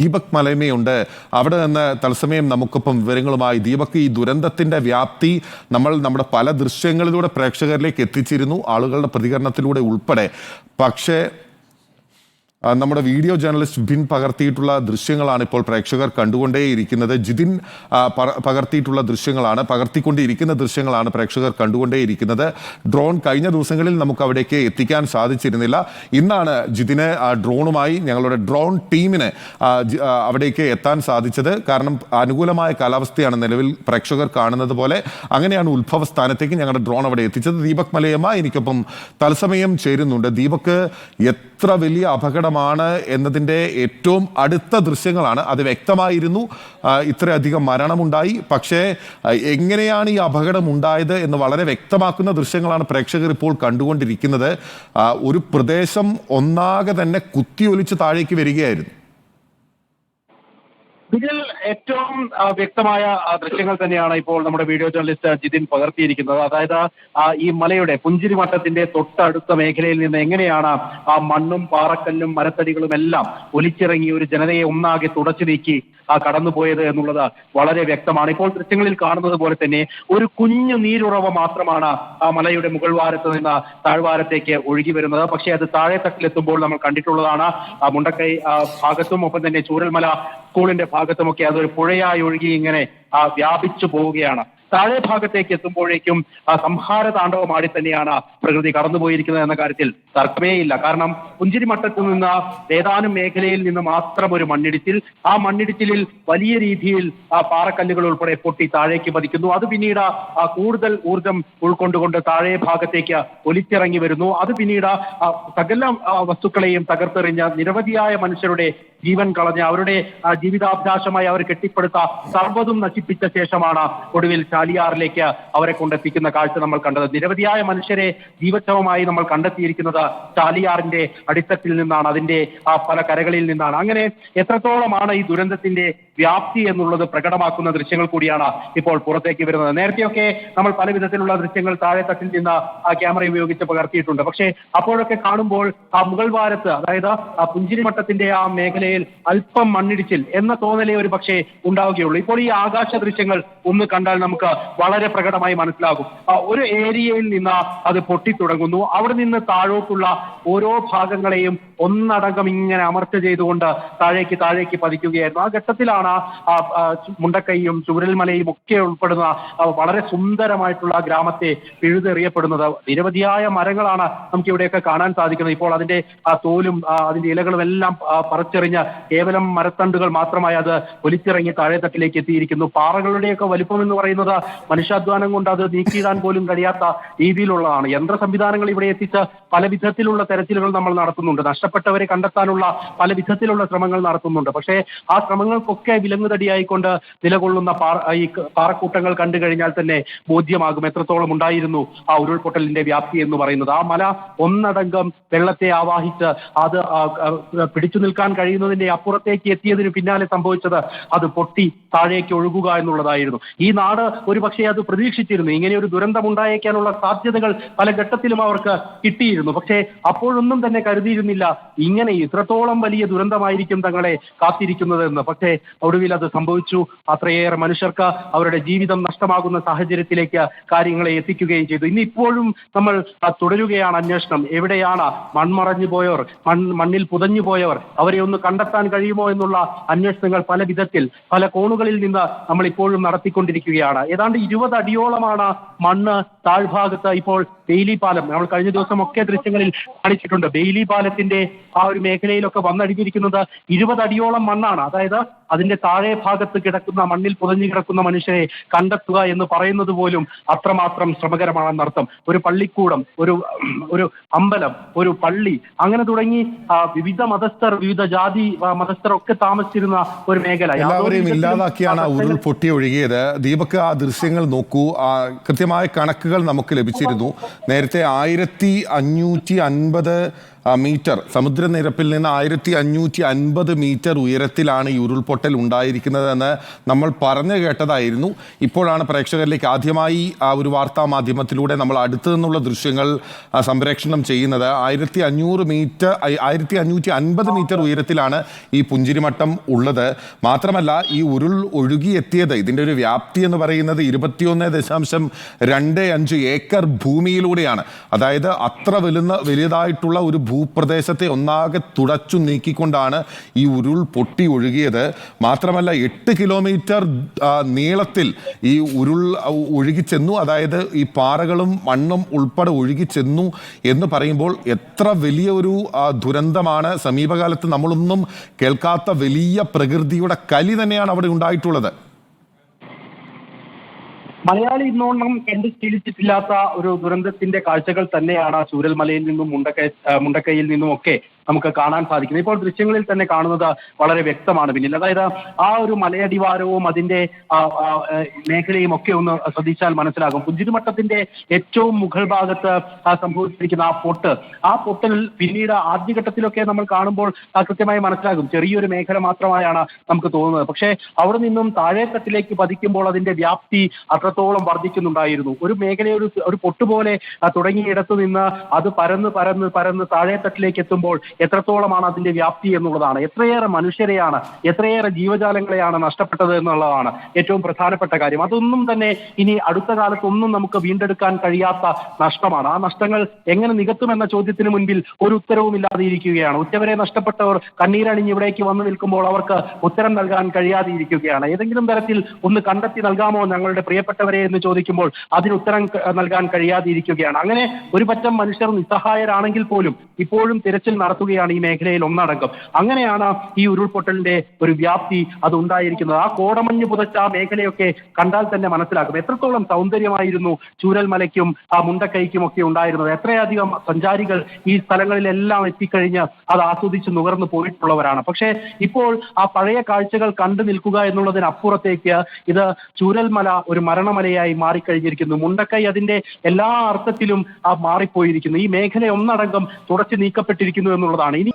ദീപക് മലയമയുണ്ട്. അവിടെ നിന്ന് തത്സമയം നമുക്കൊപ്പം വിവരങ്ങളുമായി. ദീപക്, ഈ ദുരന്തത്തിന്റെ വ്യാപ്തി നമ്മുടെ പല ദൃശ്യങ്ങളിലൂടെ പ്രേക്ഷകരിലേക്ക് എത്തിച്ചിരുന്നു, ആളുകളുടെ പ്രതികരണത്തിലൂടെ ഉൾപ്പെടെ. പക്ഷേ നമ്മുടെ വീഡിയോ ജേർണലിസ്റ്റ് ബിൻ പകർത്തിയിട്ടുള്ള ദൃശ്യങ്ങളാണ് ഇപ്പോൾ പ്രേക്ഷകർ കണ്ടുകൊണ്ടേയിരിക്കുന്നത്. ജിതിൻ പകർത്തിയിട്ടുള്ള ദൃശ്യങ്ങളാണ്, പകർത്തിക്കൊണ്ടിരിക്കുന്ന ദൃശ്യങ്ങളാണ് പ്രേക്ഷകർ കണ്ടുകൊണ്ടേയിരിക്കുന്നത്. ഡ്രോൺ കഴിഞ്ഞ ദിവസങ്ങളിൽ നമുക്ക് അവിടേക്ക് എത്തിക്കാൻ സാധിച്ചിരുന്നില്ല. ഇന്നാണ് ജിതിന് ഡ്രോണുമായി ഞങ്ങളുടെ ഡ്രോൺ ടീമിന് അവിടേക്ക് എത്താൻ സാധിച്ചത്. കാരണം അനുകൂലമായ കാലാവസ്ഥയാണ് നിലവിൽ പ്രേക്ഷകർ കാണുന്നത് പോലെ. അങ്ങനെയാണ് ഉത്ഭവ സ്ഥാനത്തേക്ക് ഞങ്ങളുടെ ഡ്രോൺ അവിടെ എത്തിച്ചത്. ദീപക് മലയമ്മ എനിക്കൊപ്പം തത്സമയം ചേരുന്നുണ്ട്. ദീപക്, എത്ര വലിയ അപകടമാണ് എന്നതിൻ്റെ ഏറ്റവും അടുത്ത ദൃശ്യങ്ങളാണ്. അത് വ്യക്തമായിരുന്നു, ഇത്രയധികം മരണമുണ്ടായി. പക്ഷേ എങ്ങനെയാണ് ഈ അപകടം ഉണ്ടായത് എന്ന് വളരെ വ്യക്തമാക്കുന്ന ദൃശ്യങ്ങളാണ് പ്രേക്ഷകർ ഇപ്പോൾ കണ്ടുകൊണ്ടിരിക്കുന്നത്. ഒരു പ്രദേശം ഒന്നാകെ തന്നെ കുത്തിയൊലിച്ച് താഴേക്ക് വരികയായിരുന്നു. ഇതിൽ ഏറ്റവും വ്യക്തമായ ദൃശ്യങ്ങൾ തന്നെയാണ് ഇപ്പോൾ നമ്മുടെ വീഡിയോ ജേർണലിസ്റ്റ് ജിതിൻ പകർത്തിയിരിക്കുന്നത്. അതായത് ഈ മലയുടെ പുഞ്ചിരിമട്ടത്തിന്റെ തൊട്ടടുത്ത മേഖലയിൽ നിന്ന് എങ്ങനെയാണ് ആ മണ്ണും പാറക്കല്ലും മരത്തടികളും എല്ലാം ഒലിച്ചിറങ്ങി ഒരു ജനതയെ ഒന്നാകെ തുടച്ചു നീക്കി കടന്നുപോയത് എന്നുള്ളത് വളരെ വ്യക്തമാണ്. ഇപ്പോൾ ദൃശ്യങ്ങളിൽ കാണുന്നത് പോലെ തന്നെ ഒരു കുഞ്ഞു നീരുറവ മാത്രമാണ് ആ മലയുടെ മുകൾ വാരത്ത് നിന്ന് താഴ്വാരത്തേക്ക് ഒഴുകി വരുന്നത്. പക്ഷേ അത് താഴെത്തട്ടിലെത്തുമ്പോൾ നമ്മൾ കണ്ടിട്ടുള്ളതാണ്. മുണ്ടക്കൈ ഭാഗത്തും ഒപ്പം തന്നെ ചൂരൽമല സ്കൂളിന്റെ ഭാഗത്തുമൊക്കെ അതൊരു പുഴയായി ഒഴുകി ഇങ്ങനെ വ്യാപിച്ചു പോവുകയാണ്. താഴെ ഭാഗത്തേക്ക് എത്തുമ്പോഴേക്കും സംഹാര താണ്ഡവമാടി തന്നെയാണ് പ്രകൃതി കടന്നുപോയിരിക്കുന്നത് എന്ന കാര്യത്തിൽ തർക്കമേ ഇല്ല. കാരണം പുഞ്ചിരിമട്ടത്തിൽ നിന്ന് ഏതാനും മേഖലയിൽ നിന്ന് മാത്രം ഒരു മണ്ണിടിച്ചിൽ, ആ മണ്ണിടിച്ചിലിൽ വലിയ രീതിയിൽ പാറക്കല്ലുകൾ ഉൾപ്പെടെ പൊട്ടി താഴേക്ക് പതിക്കുന്നു. അത് പിന്നീട് കൂടുതൽ ഊർജം ഉൾക്കൊണ്ടുകൊണ്ട് താഴെ ഭാഗത്തേക്ക് ഒലിച്ചിറങ്ങി വരുന്നു. അത് പിന്നീട് സകല വസ്തുക്കളെയും തകർത്തെറിഞ്ഞ നിരവധിയായ മനുഷ്യരുടെ ജീവൻ കളഞ്ഞ് അവരുടെ ജീവിതാഭിലാഷമായി അവർ കെട്ടിപ്പടുത്ത സർവ്വതും നശിപ്പിച്ച ശേഷമാണ് ഒടുവിൽ ചാലിയാറിലേക്ക് അവരെ കൊണ്ടെത്തിക്കുന്ന കാഴ്ച നമ്മൾ കണ്ടത്. നിരവധിയായ മനുഷ്യരെ ജീവച്ഛവമായി നമ്മൾ കണ്ടെത്തിയിരിക്കുന്നത് ചാലിയാറിന്റെ അടിത്തട്ടിൽ നിന്നാണ്, അതിന്റെ പല കരകളിൽ നിന്നാണ്. അങ്ങനെ എത്രത്തോളമാണ് ഈ ദുരന്തത്തിന്റെ വ്യാപ്തി എന്നുള്ളത് പ്രകടമാക്കുന്ന ദൃശ്യങ്ങൾ കൂടിയാണ് ഇപ്പോൾ പുറത്തേക്ക് വരുന്നത്. നേരത്തെയൊക്കെ നമ്മൾ പല വിധത്തിലുള്ള ദൃശ്യങ്ങൾ താഴെത്തട്ടിൽ നിന്ന് ക്യാമറ ഉപയോഗിച്ച് പകർത്തിയിട്ടുണ്ട്. പക്ഷേ അപ്പോഴൊക്കെ കാണുമ്പോൾ ആ മുകൾ വാരത്ത്, അതായത് ആ പുഞ്ചിരിമട്ടത്തിന്റെ ആ മേഖലയിൽ അല്പം മണ്ണിടിച്ചിൽ എന്ന തോന്നലേ ഒരു പക്ഷേ ഉണ്ടാവുകയുള്ളൂ. ഇപ്പോൾ ഈ ആകാശ ദൃശ്യങ്ങൾ ഒന്ന് കണ്ടാൽ നമുക്ക് വളരെ പ്രകടമായി മനസ്സിലാകും. ഒരു ഏരിയയിൽ നിന്ന് അത് പൊട്ടിത്തുടങ്ങുന്നു, അവിടെ നിന്ന് താഴോട്ടുള്ള ഓരോ ഭാഗങ്ങളെയും ഒന്നടങ്കം ഇങ്ങനെ അമർച്ച ചെയ്തുകൊണ്ട് താഴേക്ക് പതിക്കുകയായിരുന്നു. ആ ഘട്ടത്തിലാണ് മുണ്ടക്കൈയും ചൂരൽമലയും ഒക്കെ ഉൾപ്പെടുന്ന വളരെ സുന്ദരമായിട്ടുള്ള ഗ്രാമത്തെ പിഴുതെറിയപ്പെടുന്നത്. നിരവധിയായ മരങ്ങളാണ് നമുക്ക് ഇവിടെയൊക്കെ കാണാൻ സാധിക്കുന്നത്. ഇപ്പോൾ അതിന്റെ തോലും അതിന്റെ ഇലകളും എല്ലാം പറിച്ചെറിഞ്ഞ് കേവലം മരത്തണ്ടുകൾ മാത്രമായി അത് ഒലിച്ചിറങ്ങി താഴെത്തട്ടിലേക്ക് എത്തിയിരിക്കുന്നു. പാറകളുടെയൊക്കെ വലിപ്പം എന്ന് പറയുന്നത് മനുഷ്യാധ്വാനം കൊണ്ട് അത് നീക്കിയിടാൻ പോലും കഴിയാത്ത രീതിയിലുള്ളതാണ്. യന്ത്ര സംവിധാനങ്ങൾ ഇവിടെ എത്തിച്ച് പല വിധത്തിലുള്ള തെരച്ചിലുകൾ നമ്മൾ നടത്തുന്നുണ്ട്. നഷ്ടപ്പെട്ടവരെ കണ്ടെത്താനുള്ള പല വിധത്തിലുള്ള ശ്രമങ്ങൾ നടത്തുന്നുണ്ട്. പക്ഷേ ആ ശ്രമങ്ങൾക്കൊക്കെ വിലങ്ങുതടിയായിക്കൊണ്ട് നിലകൊള്ളുന്ന ഈ പാറക്കൂട്ടങ്ങൾ കണ്ടു കഴിഞ്ഞാൽ തന്നെ ബോധ്യമാകും എത്രത്തോളം ഉണ്ടായിരുന്നു ആ ഉരുൾപൊട്ടലിന്റെ വ്യാപ്തി എന്ന് പറയുന്നത്. ആ മല ഒന്നടങ്കം വെള്ളത്തെ ആവാഹിച്ച് അത് പിടിച്ചു നിൽക്കാൻ കഴിയുന്നതിന്റെ അപ്പുറത്തേക്ക് എത്തിയതിന് പിന്നാലെ സംഭവിച്ചത് അത് പൊട്ടി താഴേക്ക് ഒഴുകുക എന്നുള്ളതായിരുന്നു. ഈ നാട് ഒരു പക്ഷേ അത് പ്രതീക്ഷിച്ചിരുന്നു. ഇങ്ങനെ ഒരു ദുരന്തം ഉണ്ടായേക്കാനുള്ള സാധ്യതകൾ പല ഘട്ടത്തിലും അവർക്ക് കിട്ടിയിരുന്നു. പക്ഷേ അപ്പോഴൊന്നും തന്നെ കരുതിയിരുന്നില്ല ഇങ്ങനെ ഇത്രത്തോളം വലിയ ദുരന്തമായിരിക്കും തങ്ങളെ കാത്തിരിക്കുന്നതെന്ന്. പക്ഷേ ഒടുവിൽ അത് സംഭവിച്ചു. അത്രയേറെ മനുഷ്യർക്ക് അവരുടെ ജീവിതം നഷ്ടമാകുന്ന സാഹചര്യത്തിലേക്ക് കാര്യങ്ങളെ എത്തിക്കുകയും ചെയ്തു. ഇന്നിപ്പോഴും നമ്മൾ തുടരുകയാണ് അന്വേഷണം. എവിടെയാണ് മൺമറഞ്ഞു പോയവർ, മണ്ണിൽ പുതഞ്ഞു പോയവർ, അവരെ ഒന്ന് കണ്ടെത്താൻ കഴിയുമോ എന്നുള്ള അന്വേഷണങ്ങൾ പല വിധത്തിൽ പല കോണുകളിൽ നിന്ന് നമ്മൾ ഇപ്പോഴും നടത്തിക്കൊണ്ടിരിക്കുകയാണ്. ഏതാണ്ട് 20 അടിയോളമാണ് മണ്ണ് താഴ്ഭാഗത്ത് ഇപ്പോൾ ബെയിലി പാലം, നമ്മൾ കഴിഞ്ഞ ദിവസമൊക്കെ ദൃശ്യങ്ങളിൽ കാണിച്ചിട്ടുണ്ട്. ബെയിലി പാലത്തിന്റെ ആ ഒരു മേഖലയിലൊക്കെ വന്നടിഞ്ഞിരിക്കുന്നത് 20 അടിയോളം മണ്ണാണ്. അതായത് അതിന്റെ താഴെ ഭാഗത്ത് കിടക്കുന്ന മണ്ണിൽ പുതഞ്ഞു കിടക്കുന്ന മനുഷ്യരെ കണ്ടെത്തുക എന്ന് പറയുന്നത് പോലും അത്രമാത്രം ശ്രമകരമാണെന്നർത്ഥം. ഒരു പള്ളിക്കൂടം, ഒരു അമ്പലം, ഒരു പള്ളി, അങ്ങനെ തുടങ്ങി വിവിധ മതസ്ഥർ, വിവിധ ജാതി മതസ്ഥർ ഒക്കെ താമസിച്ചിരുന്ന ഒരു മേഖല എല്ലാവരെയും ഇല്ലാതാക്കിയാണ് ഉരുൾ പൊട്ടി ഒഴുകിയത്. ദീപക്, ആ ദൃശ്യങ്ങൾ നോക്കൂ. കൃത്യമായ കണക്കുകൾ നമുക്ക് ലഭിച്ചിരുന്നു. നേരത്തെ 1550 മീറ്റർ സമുദ്രനിരപ്പിൽ നിന്ന് 1550 മീറ്റർ ഉയരത്തിലാണ് ഈ ഉരുൾപൊട്ടൽ ഉണ്ടായിരിക്കുന്നതെന്ന് നമ്മൾ പറഞ്ഞു കേട്ടതായിരുന്നു. ഇപ്പോഴാണ് പ്രേക്ഷകരിലേക്ക് ആദ്യമായി ഒരു വാർത്താ മാധ്യമത്തിലൂടെ നമ്മൾ അടുത്തു നിന്നുള്ള ദൃശ്യങ്ങൾ സംപ്രേഷണം ചെയ്യുന്നത്. 1550 മീറ്റർ ഉയരത്തിലാണ് ഈ പുഞ്ചിരിമട്ടം ഉള്ളത്. മാത്രമല്ല ഈ ഉരുൾ ഒഴുകിയെത്തിയത്, ഇതിൻ്റെ ഒരു വ്യാപ്തി എന്ന് പറയുന്നത് 21.25 ഏക്കർ ഭൂമിയിലൂടെയാണ്. അതായത് അത്ര വലുതായിട്ടുള്ള ഒരു ഭൂപ്രദേശത്തെ ഒന്നാകെ തുടച്ചു നീക്കിക്കൊണ്ടാണ് ഈ ഉരുൾ പൊട്ടി ഒഴുകിയത്. മാത്രമല്ല 8 കിലോമീറ്റർ നീളത്തിൽ ഈ ഉരുൾ ഒഴുകിച്ചെന്നു. അതായത് ഈ പാറകളും മണ്ണും ഉൾപ്പെടെ ഒഴുകിച്ചെന്നു എന്ന് പറയുമ്പോൾ എത്ര വലിയ ഒരു ദുരന്തമാണ്. സമീപകാലത്ത് നമ്മളൊന്നും കേൾക്കാത്ത വലിയ പ്രകൃതിയുടെ കലി തന്നെയാണ് അവിടെ ഉണ്ടായിട്ടുള്ളത്. മലയാളി ഇന്നോണം കണ്ടു ശീലിച്ചിട്ടില്ലാത്ത ഒരു ദുരന്തത്തിന്റെ കാഴ്ചകൾ തന്നെയാണ് ചൂരൽമലയിൽ നിന്നും മുണ്ടക്കൈയിൽ നിന്നും ഒക്കെ നമുക്ക് കാണാൻ സാധിക്കുന്നത്. ഇപ്പോൾ ദൃശ്യങ്ങളിൽ തന്നെ കാണുന്നത് വളരെ വ്യക്തമാണ് പിന്നിൽ. അതായത് ആ ഒരു മലയടിവാരവും അതിന്റെ മേഖലയും ഒക്കെ ഒന്ന് ശ്രദ്ധിച്ചാൽ മനസ്സിലാകും. പുഞ്ചിരിമട്ടത്തിന്റെ ഏറ്റവും മുകൾ ഭാഗത്ത് സംഭവിച്ചിരിക്കുന്ന ആ പൊട്ടൽ പിന്നീട് ആദ്യഘട്ടത്തിലൊക്കെ നമ്മൾ കാണുമ്പോൾ കൃത്യമായി മനസ്സിലാകും ചെറിയൊരു മേഖല മാത്രമായാണ് നമുക്ക് തോന്നുന്നത്. പക്ഷേ അവിടെ നിന്നും താഴേത്തട്ടിലേക്ക് പതിക്കുമ്പോൾ അതിന്റെ വ്യാപ്തി അത്രത്തോളം വർദ്ധിക്കുന്നുണ്ടായിരുന്നു. ഒരു മേഖലയുടെ ഒരു പൊട്ടുപോലെ തുടങ്ങിയിടത്തു നിന്ന് അത് പരന്ന് താഴേത്തട്ടിലേക്ക് എത്തുമ്പോൾ എത്രത്തോളമാണ് അതിന്റെ വ്യാപ്തി എന്നുള്ളതാണ്. എത്രയേറെ മനുഷ്യരെയാണ്, എത്രയേറെ ജീവജാലങ്ങളെയാണ് നഷ്ടപ്പെട്ടത് എന്നുള്ളതാണ് ഏറ്റവും പ്രധാനപ്പെട്ട കാര്യം. അതൊന്നും തന്നെ ഇനി അടുത്ത കാലത്തൊന്നും നമുക്ക് വീണ്ടെടുക്കാൻ കഴിയാത്ത നഷ്ടമാണ്. ആ നഷ്ടങ്ങൾ എങ്ങനെ നികത്തുമെന്ന ചോദ്യത്തിന് മുൻപിൽ ഒരു ഉത്തരവും ഇല്ലാതെ ഇരിക്കുകയാണ്. ഉറ്റവരെ നഷ്ടപ്പെട്ടവർ കണ്ണീരണിഞ്ഞ് ഇവിടേക്ക് വന്നു നിൽക്കുമ്പോൾ അവർക്ക് ഉത്തരം നൽകാൻ കഴിയാതെ ഇരിക്കുകയാണ്. ഏതെങ്കിലും തരത്തിൽ ഒന്ന് കണ്ടെത്തി നൽകാമോ ഞങ്ങളുടെ പ്രിയപ്പെട്ടവരെ എന്ന് ചോദിക്കുമ്പോൾ അതിന് ഉത്തരം നൽകാൻ കഴിയാതെ ഇരിക്കുകയാണ്. അങ്ങനെ ഒരു പറ്റം മനുഷ്യർ നിസ്സഹായരാണെങ്കിൽ പോലും ഇപ്പോഴും തിരച്ചിൽ നടത്തുകയാണ് ഈ മേഖലയിൽ ഒന്നടങ്കം. അങ്ങനെയാണ് ഈ ഉരുൾപൊട്ടലിന്റെ ഒരു വ്യാപ്തി അത് ഉണ്ടായിരിക്കുന്നത്. ആ കോടമഞ്ഞ് പുതച്ച ആ മേഖലയൊക്കെ കണ്ടാൽ തന്നെ മനസ്സിലാക്കും എത്രത്തോളം സൗന്ദര്യമായിരുന്നു ചൂരൽമലയ്ക്കും ആ മുണ്ടക്കൈക്കും ഒക്കെ ഉണ്ടായിരുന്നത്. എത്രയധികം സഞ്ചാരികൾ ഈ സ്ഥലങ്ങളിലെല്ലാം എത്തിക്കഴിഞ്ഞ് അത് ആസ്വദിച്ച് നുകർന്നു പോയിട്ടുള്ളവരാണ്. പക്ഷേ ഇപ്പോൾ ആ പഴയ കാഴ്ചകൾ കണ്ടു നിൽക്കുക എന്നുള്ളതിനപ്പുറത്തേക്ക് ഇത് ചൂരൽമല ഒരു മരണമലയായി മാറിക്കഴിഞ്ഞിരിക്കുന്നു. മുണ്ടക്കൈ അതിന്റെ എല്ലാ അർത്ഥത്തിലും മാറിപ്പോയിരിക്കുന്നു. ഈ മേഖല ഒന്നടങ്കം തുടച്ചു നീക്കപ്പെട്ടിരിക്കുന്നു എന്നുള്ളതാണ്. ഇനി